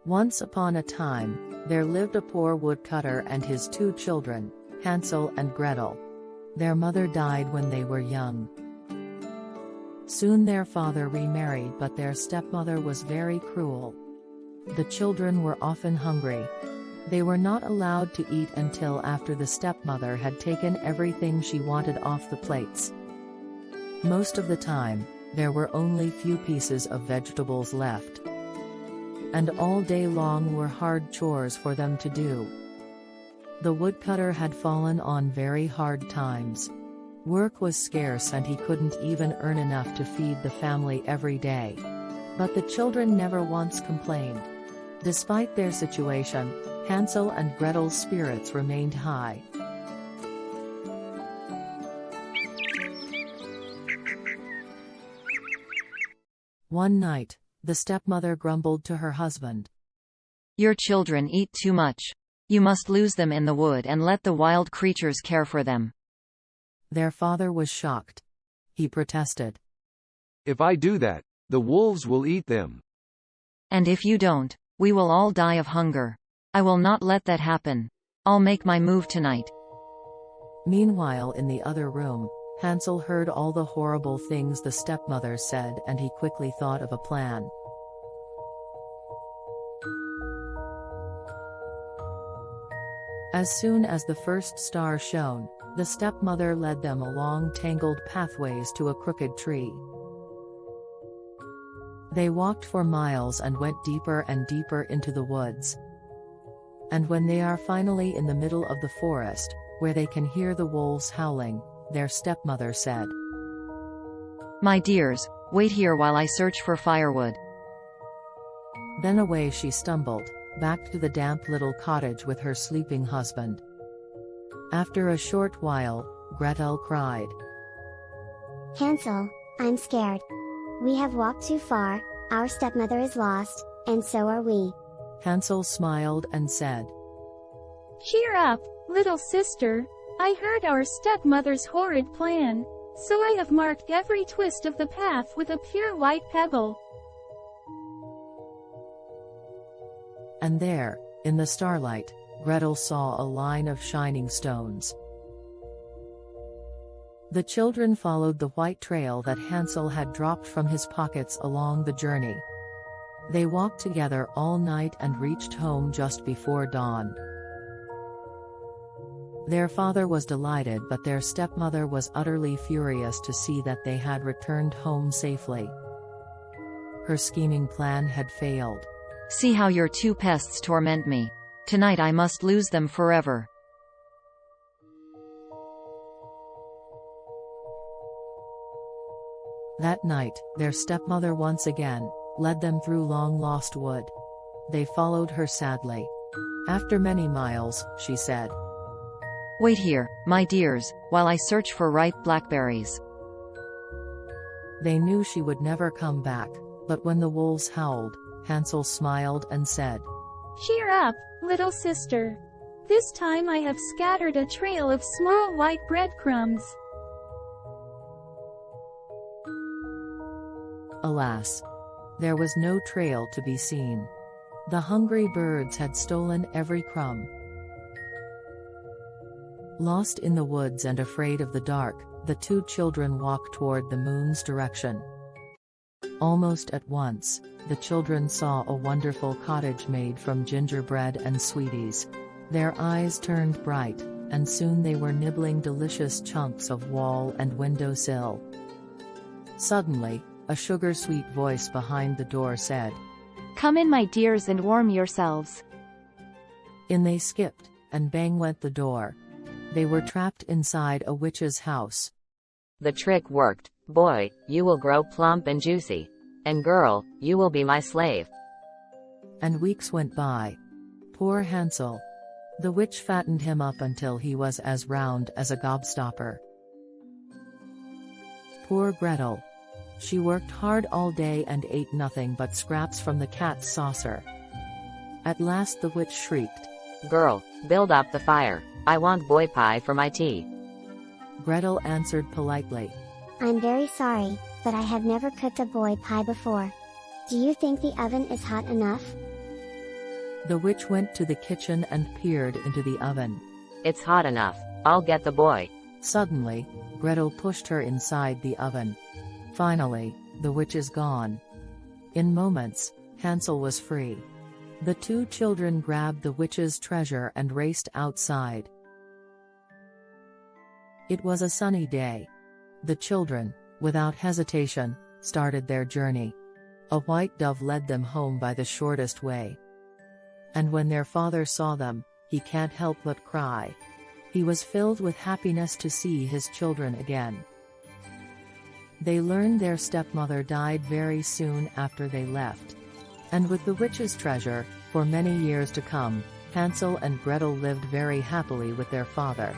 Once upon a time, there lived a poor woodcutter and his two children, Hansel and Gretel. Their mother died when they were young. Soon their father remarried, but their stepmother was very cruel. The children were often hungry. They were not allowed to eat until after the stepmother had taken everything she wanted off the plates. Most of the time, there were only few pieces of vegetables left. And all day long were hard chores for them to do. The woodcutter had fallen on very hard times. Work was scarce and he couldn't even earn enough to feed the family every day. But the children never once complained. Despite their situation, Hansel and Gretel's spirits remained high. One night, the stepmother grumbled to her husband. "Your children eat too much. You must lose them in the wood and let the wild creatures care for them." Their father was shocked. He protested. "If I do that, the wolves will eat them. "And if you don't, we will all die of hunger. I will not let that happen. I'll make my move tonight." Meanwhile, in the other room, Hansel heard all the horrible things the stepmother said, and he quickly thought of a plan. As soon as the first star shone, the stepmother led them along tangled pathways to a crooked tree. They walked for miles and went deeper and deeper into the woods. And when they are finally in the middle of the forest, where they can hear the wolves howling, their stepmother said, "My dears, wait here while I search for firewood." Then away she stumbled, back to the damp little cottage with her sleeping husband. After a short while, Gretel cried, "Hansel, I'm scared. We have walked too far, our stepmother is lost, and so are we." Hansel smiled and said, "Cheer up, little sister. I heard our stepmother's horrid plan, so I have marked every twist of the path with a pure white pebble." And there, in the starlight, Gretel saw a line of shining stones. The children followed the white trail that Hansel had dropped from his pockets along the journey. They walked together all night and reached home just before dawn. Their father was delighted, but their stepmother was utterly furious to see that they had returned home safely. Her scheming plan had failed. "See how your two pests torment me. Tonight I must lose them forever." That night, their stepmother once again led them through long-lost wood. They followed her sadly. After many miles, she said, "Wait here, my dears, while I search for ripe blackberries." They knew she would never come back, but when the wolves howled, Hansel smiled and said, "Cheer up, little sister. This time I have scattered a trail of small white breadcrumbs." Alas! There was no trail to be seen. The hungry birds had stolen every crumb. Lost in the woods and afraid of the dark, the two children walked toward the moon's direction. Almost at once, the children saw a wonderful cottage made from gingerbread and sweeties. Their eyes turned bright, and soon they were nibbling delicious chunks of wall and windowsill. Suddenly, a sugar-sweet voice behind the door said, "Come in, my dears, and warm yourselves." In they skipped, and bang went the door. They were trapped inside a witch's house. "The trick worked. Boy, you will grow plump and juicy. And girl, you will be my slave." And weeks went by. Poor Hansel. The witch fattened him up until he was as round as a gobstopper. Poor Gretel. She worked hard all day and ate nothing but scraps from the cat's saucer. At last the witch shrieked, "Girl, build up the fire. I want boy pie for my tea." Gretel answered politely, "I'm very sorry, but I have never cooked a boy pie before. Do you think the oven is hot enough?" The witch went to the kitchen and peered into the oven. It's hot enough. I'll get the boy. Suddenly, Gretel pushed her inside the oven. Finally, the witch is gone. In moments, Hansel was free. The two children grabbed the witch's treasure and raced outside. It was a sunny day. The children, without hesitation, started their journey. A white dove led them home by the shortest way. And when their father saw them, he can't help but cry. He was filled with happiness to see his children again. They learned their stepmother died very soon after they left. And with the witch's treasure, for many years to come, Hansel and Gretel lived very happily with their father.